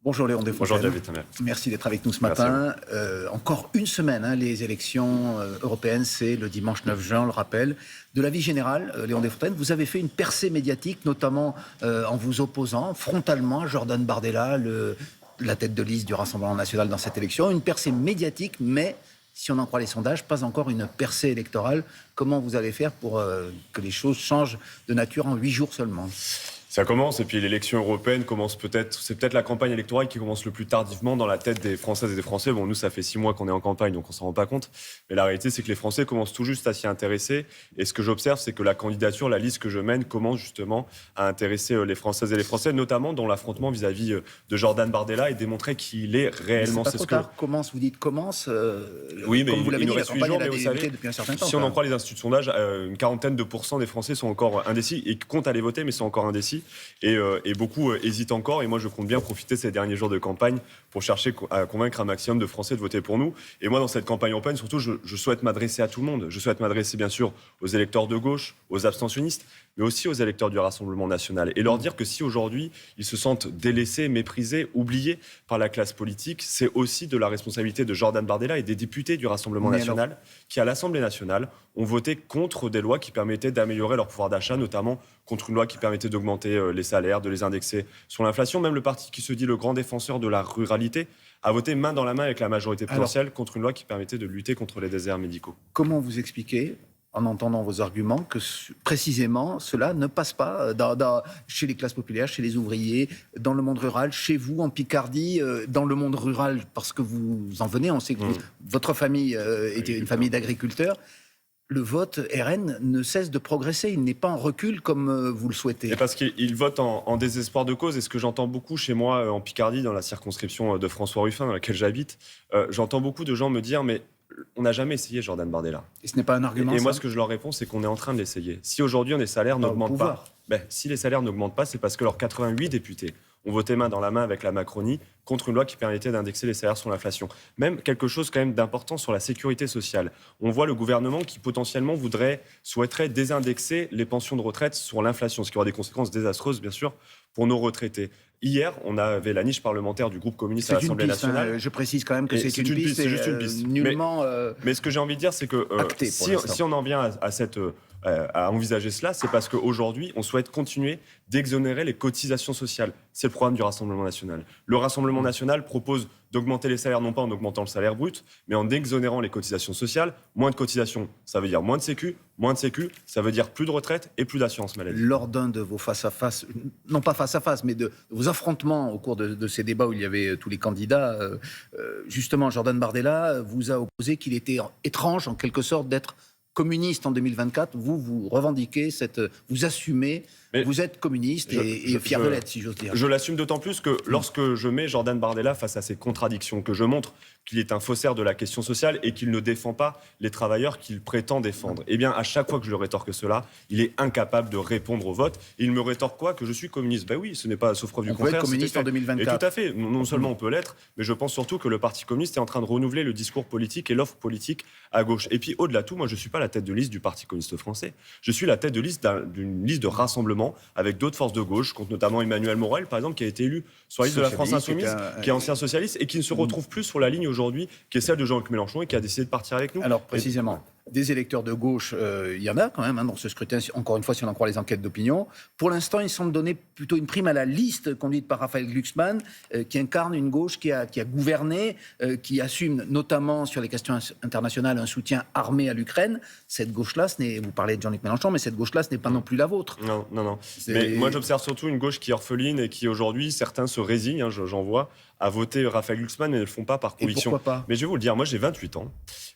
Bonjour Léon Desfontaines. Bonjour David. Merci d'être avec nous ce matin. Encore une semaine, les élections européennes, c'est le dimanche 9 juin, on le rappelle. De la vie générale, Léon Desfontaines, vous avez fait une percée médiatique, notamment en vous opposant frontalement à Jordan Bardella, la tête de liste du Rassemblement national dans cette élection. Une percée médiatique, mais, si on en croit les sondages, pas encore une percée électorale. Comment vous allez faire pour que les choses changent de nature en 8 jours seulement ? Ça commence, et puis l'élection européenne commence c'est peut-être la campagne électorale qui commence le plus tardivement dans la tête des Françaises et des Français. Bon, nous, ça fait 6 mois qu'on est en campagne, donc on s'en rend pas compte. Mais la réalité, c'est que les Français commencent tout juste à s'y intéresser. Et ce que j'observe, c'est que la candidature, la liste que je mène, commence justement à intéresser les Françaises et les Français, notamment dans l'affrontement vis-à-vis de Jordan Bardella, et démontrer qu'il est réellement... C'est pas trop tard. Commence, vous dites commence. Oui, mais comme vous l'avez il nous dit, reste 8 jours, mais vous savez, depuis un certain temps, si on en croit les instituts de sondage, une quarantaine de % des Français sont encore indécis et comptent aller voter, mais sont encore indécis. Et beaucoup hésitent encore. Et moi, je compte bien profiter de ces derniers jours de campagne pour chercher à convaincre un maximum de Français de voter pour nous. Et moi, dans cette campagne européenne, surtout, je souhaite m'adresser à tout le monde. Je souhaite m'adresser, bien sûr, aux électeurs de gauche, aux abstentionnistes, mais aussi aux électeurs du Rassemblement national. Et leur dire que si aujourd'hui, ils se sentent délaissés, méprisés, oubliés par la classe politique, c'est aussi de la responsabilité de Jordan Bardella et des députés du Rassemblement national qui, à l'Assemblée nationale, ont voté contre des lois qui permettaient d'améliorer leur pouvoir d'achat, notamment contre une loi qui permettait d'augmenter les salaires, de les indexer sur l'inflation. Même le parti qui se dit le grand défenseur de la ruralité a voté main dans la main avec la majorité présidentielle contre une loi qui permettait de lutter contre les déserts médicaux. Comment vous expliquez, en entendant vos arguments, que précisément cela ne passe pas chez les classes populaires, chez les ouvriers, dans le monde rural, chez vous en Picardie, dans le monde rural, parce que vous en venez, on sait que votre famille était une famille d'agriculteurs. Le vote RN ne cesse de progresser, il n'est pas en recul comme vous le souhaitez. Et parce qu'il vote en désespoir de cause, et ce que j'entends beaucoup chez moi en Picardie, dans la circonscription de François Ruffin, dans laquelle j'habite, j'entends beaucoup de gens me dire « mais on n'a jamais essayé Jordan Bardella ». Et ce n'est pas un argument, Et moi, ce que je leur réponds, c'est qu'on est en train de l'essayer. Si aujourd'hui les salaires n'augmentent pas, si les salaires n'augmentent pas, c'est parce que leurs 88 députés ont voté main dans la main avec la Macronie contre une loi qui permettait d'indexer les salaires sur l'inflation. Même quelque chose quand même d'important sur la sécurité sociale. On voit le gouvernement qui potentiellement souhaiterait désindexer les pensions de retraite sur l'inflation, ce qui aura des conséquences désastreuses, bien sûr, pour nos retraités. Hier, on avait la niche parlementaire du groupe communiste à l'Assemblée nationale. Je précise quand même que c'est une piste. C'est juste une piste. Nullement. Mais ce que j'ai envie de dire, c'est que si on en vient à envisager cela, c'est parce qu'aujourd'hui, on souhaite continuer d'exonérer les cotisations sociales. C'est le programme du Rassemblement national. Le Rassemblement national propose d'augmenter les salaires, non pas en augmentant le salaire brut, mais en exonérant les cotisations sociales. Moins de cotisations, ça veut dire moins de sécu. Moins de sécu, ça veut dire plus de retraite et plus d'assurance maladie. Lors d'un de vos face-à-face, non pas face-à-face, mais de vos affrontements au cours de ces débats où il y avait tous les candidats, justement, Jordan Bardella vous a opposé qu'il était étrange, en quelque sorte, d'être communiste en 2024. Vous revendiquez, vous assumez, vous êtes communiste et fier de l'être, si j'ose dire. Je l'assume d'autant plus que lorsque je mets Jordan Bardella face à ces contradictions, que je montre qu'il est un faussaire de la question sociale et qu'il ne défend pas les travailleurs qu'il prétend défendre, eh bien, à chaque fois que je le rétorque cela, il est incapable de répondre au vote. Il me rétorque quoi ? Que je suis communiste. Ben oui, ce n'est pas sauf preuve du contraire. On peut être communiste en 2024. Et tout à fait. Non seulement on peut l'être, mais je pense surtout que le Parti communiste est en train de renouveler le discours politique et l'offre politique à gauche. Et puis, au-delà de tout, moi, je ne suis pas la tête de liste du Parti communiste français. Je suis la tête de liste d'une liste de rassemblement avec d'autres forces de gauche, contre notamment Emmanuel Morel, par exemple, qui a été élu sur la liste de la France Insoumise, qui est ancien socialiste et qui ne se retrouve plus sur la ligne aujourd'hui, qui est celle de Jean-Luc Mélenchon et qui a décidé de partir avec nous. Alors, précisément, des électeurs de gauche, il y en a quand même dans ce scrutin, encore une fois, si on en croit les enquêtes d'opinion. Pour l'instant, ils semblent donner plutôt une prime à la liste conduite par Raphaël Glucksmann, qui incarne une gauche qui a gouverné, qui assume notamment sur les questions internationales un soutien armé à l'Ukraine. Cette gauche-là, vous parlez de Jean-Luc Mélenchon, mais cette gauche-là, ce n'est pas non plus la vôtre. Non. Mais moi, j'observe surtout une gauche qui est orpheline et qui aujourd'hui, certains se résignent, j'en vois, à voter Raphaël Glucksmann, mais ne le font pas par conviction. Et pourquoi pas ? Mais je vais vous le dire, moi j'ai 28 ans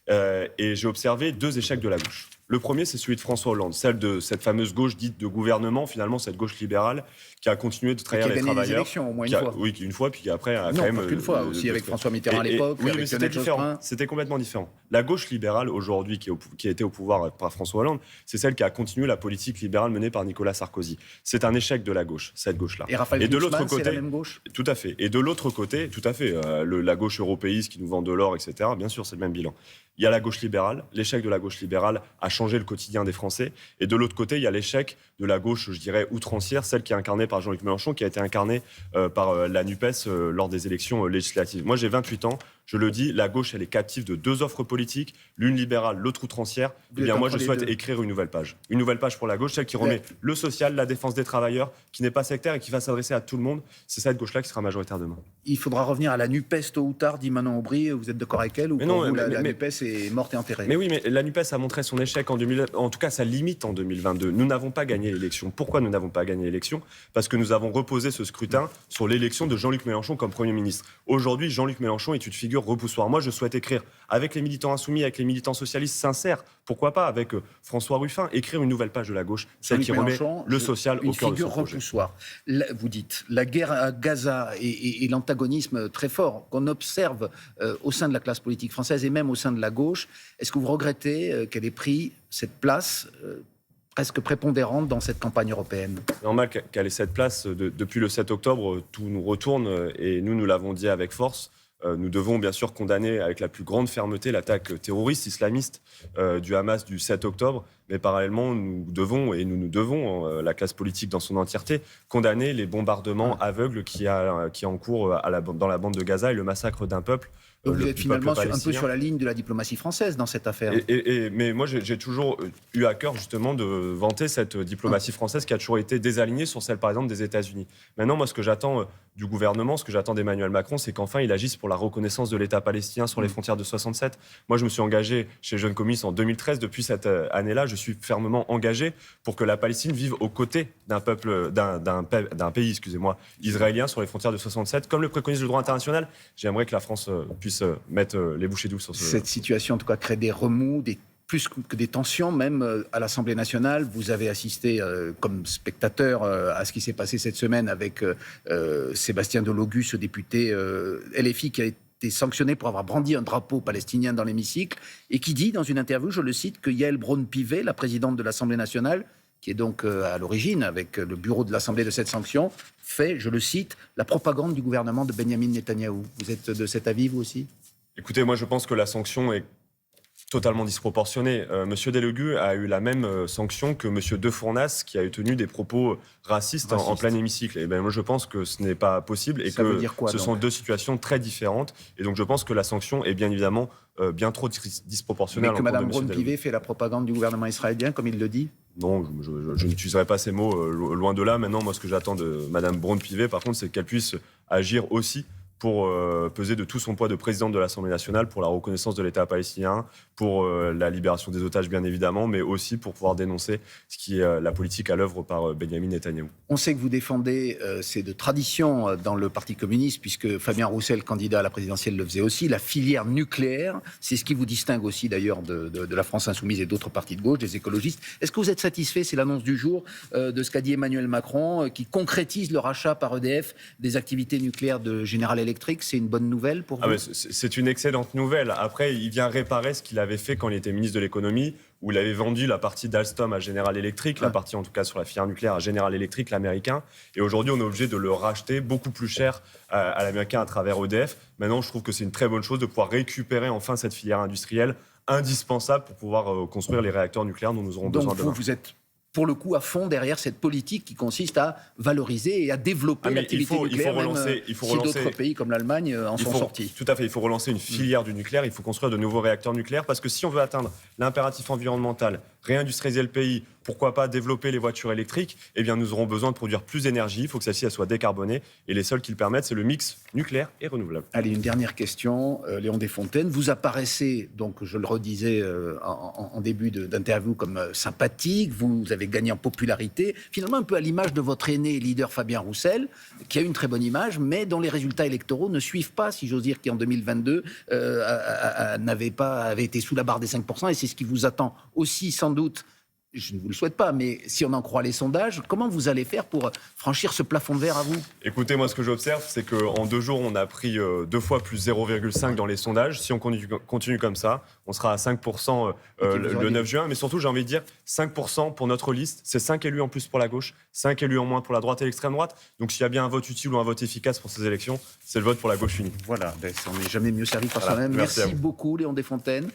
et j'ai observé 2 échecs de la gauche. Le premier, c'est celui de François Hollande, celle de cette fameuse gauche dite de gouvernement, finalement cette gauche libérale qui a continué de trahir les travailleurs. Qui a gagné les élections au moins une fois. Oui, une fois, puis après a quand même... Non, pas qu'une fois, aussi avec François Mitterrand à l'époque. Oui, mais c'était différent. C'était complètement différent. La gauche libérale aujourd'hui, qui a été au pouvoir par François Hollande, c'est celle qui a continué la politique libérale menée par Nicolas Sarkozy. C'est un échec de la gauche, cette gauche-là. Et Raphaël Glucksmann, c'est la même gauche ? Tout à fait. Et de l'autre côté, tout à fait, la gauche européiste qui nous vend de l'or, etc., bien sûr, c'est le même bilan. Il y a la gauche libérale. L'échec de la gauche libérale a changé le quotidien des Français. Et de l'autre côté, il y a l'échec de la gauche, je dirais, outrancière, celle qui est incarnée par Jean-Luc Mélenchon, qui a été incarnée par la NUPES lors des élections législatives. Moi, j'ai 28 ans. Je le dis, la gauche, elle est captive de deux offres politiques, l'une libérale, l'autre outrancière. Eh bien, moi, je souhaite écrire une nouvelle page. Une nouvelle page pour la gauche, celle qui remet le social, la défense des travailleurs, qui n'est pas sectaire et qui va s'adresser à tout le monde. C'est cette gauche-là qui sera majoritaire demain. Il faudra revenir à la NUPES tôt ou tard, dit Manon Aubry. Vous êtes d'accord avec elle ou la NUPES est morte et enterrée? Mais oui, mais la NUPES a montré son échec en 2000, en tout cas sa limite en 2022. Nous n'avons pas gagné l'élection. Pourquoi nous n'avons pas gagné l'élection? Parce que nous avons reposé ce scrutin sur l'élection de Jean-Luc Mélenchon comme Premier ministre. Aujourd'hui, Jean-Luc Mélenchon est une figure repoussoire. Moi, je souhaite écrire avec les militants insoumis, avec les militants socialistes sincères, pourquoi pas avec François Ruffin, écrire une nouvelle page de la gauche, celle qui remet le social au cœur de son projet. Une figure repoussoire. Vous dites, la guerre à Gaza et l'antagonisme très fort qu'on observe au sein de la classe politique française et même au sein de la gauche, est-ce que vous regrettez qu'elle ait pris cette place presque prépondérante dans cette campagne européenne? C'est normal qu'elle ait cette place. Depuis le 7 octobre, tout nous retourne et nous l'avons dit avec force. Nous devons bien sûr condamner avec la plus grande fermeté l'attaque terroriste islamiste du Hamas du 7 octobre, mais parallèlement nous devons, la classe politique dans son entièreté, condamner les bombardements aveugles qui est en cours dans la bande de Gaza et le massacre d'un peuple. Donc vous êtes finalement un peu sur la ligne de la diplomatie française dans cette affaire. Mais moi, j'ai toujours eu à cœur justement de vanter cette diplomatie française qui a toujours été désalignée sur celle, par exemple, des États-Unis. Maintenant, moi, ce que j'attends du gouvernement, ce que j'attends d'Emmanuel Macron, c'est qu'enfin, il agisse pour la reconnaissance de l'État palestinien sur les frontières de 67. Moi, je me suis engagé chez Jeunes Communistes en 2013. Depuis cette année-là, je suis fermement engagé pour que la Palestine vive aux côtés d'un pays, israélien sur les frontières de 67. Comme le préconise le droit international, j'aimerais que la France puisse mettre les bouchées douces sur ce... Cette situation, en tout cas, crée des remous, plus que des tensions, même à l'Assemblée nationale. Vous avez assisté comme spectateur à ce qui s'est passé cette semaine avec Sébastien Delogu, ce député LFI qui a été sanctionné pour avoir brandi un drapeau palestinien dans l'hémicycle et qui dit dans une interview, je le cite, que Yael Braun-Pivet, la présidente de l'Assemblée nationale, qui est donc à l'origine, avec le bureau de l'Assemblée de cette sanction, fait, je le cite, la propagande du gouvernement de Benyamin Netanyahou. Vous êtes de cet avis, vous aussi? Écoutez, moi je pense que la sanction est totalement disproportionnée. Monsieur Delogu a eu la même sanction que Monsieur De Fournas, qui a eu tenu des propos racistes en plein hémicycle. Et moi je pense que ce n'est pas possible et ça veut dire quoi, ce sont deux situations très différentes. Et donc je pense que la sanction est bien évidemment bien trop disproportionnée. Mais que Mme Braun-Pivet fait la propagande du gouvernement israélien, comme il le dit? Non, je n'utiliserai pas ces mots, loin de là. Maintenant, moi, ce que j'attends de Mme Braun-Pivet, par contre, c'est qu'elle puisse agir aussi pour peser de tout son poids de présidente de l'Assemblée nationale pour la reconnaissance de l'État palestinien, pour la libération des otages, bien évidemment, mais aussi pour pouvoir dénoncer ce qui est la politique à l'œuvre par Benyamin Netanyahou. On sait que vous défendez, c'est de tradition dans le Parti communiste, puisque Fabien Roussel, candidat à la présidentielle, le faisait aussi, la filière nucléaire. C'est ce qui vous distingue aussi, d'ailleurs, de la France insoumise et d'autres partis de gauche, des écologistes. Est-ce que vous êtes satisfait, c'est l'annonce du jour, de ce qu'a dit Emmanuel Macron, qui concrétise le rachat par EDF des activités nucléaires de General Electric? C'est une bonne nouvelle pour vous? C'est une excellente nouvelle. Après, il vient réparer ce qu'il avait fait quand il était ministre de l'économie, où il avait vendu la partie d'Alstom à General Electric, la partie en tout cas sur la filière nucléaire à General Electric, l'américain. Et aujourd'hui, on est obligé de le racheter beaucoup plus cher à l'américain à travers EDF. Maintenant, je trouve que c'est une très bonne chose de pouvoir récupérer enfin cette filière industrielle indispensable pour pouvoir construire les réacteurs nucléaires dont nous aurons besoin demain. Donc vous êtes pour le coup à fond derrière cette politique qui consiste à valoriser et à développer l'activité nucléaire, si d'autres pays comme l'Allemagne en sont sortis. Tout à fait, il faut relancer une filière du nucléaire, il faut construire de nouveaux réacteurs nucléaires, parce que si on veut atteindre l'impératif environnemental, réindustrialiser le pays, pourquoi pas développer les voitures électriques, eh bien nous aurons besoin de produire plus d'énergie, il faut que celle-ci soit décarbonée, et les seuls qui le permettent, c'est le mix nucléaire et renouvelable. Allez, une dernière question, Léon Desfontaines, vous apparaissez, donc je le redisais en début d'interview, comme sympathique, vous avez gagné en popularité, finalement un peu à l'image de votre aîné leader Fabien Roussel, qui a une très bonne image, mais dont les résultats électoraux ne suivent pas, si j'ose dire, qui en 2022 avait été sous la barre des 5%, et c'est ce qui vous attend aussi sans doute. Je ne vous le souhaite pas, mais si on en croit les sondages, comment vous allez faire pour franchir ce plafond de verre à vous? Écoutez, moi, ce que j'observe, c'est qu'en 2 jours, on a pris 2 fois plus 0,5 dans les sondages. Si on continue comme ça, on sera à 5% le 9 juin. Mais surtout, j'ai envie de dire 5% pour notre liste. C'est 5 élus en plus pour la gauche, 5 élus en moins pour la droite et l'extrême droite. Donc, s'il y a bien un vote utile ou un vote efficace pour ces élections, c'est le vote pour la gauche unie. Voilà, on n'est jamais mieux servi par soi-même. Merci beaucoup, Léon Desfontaines.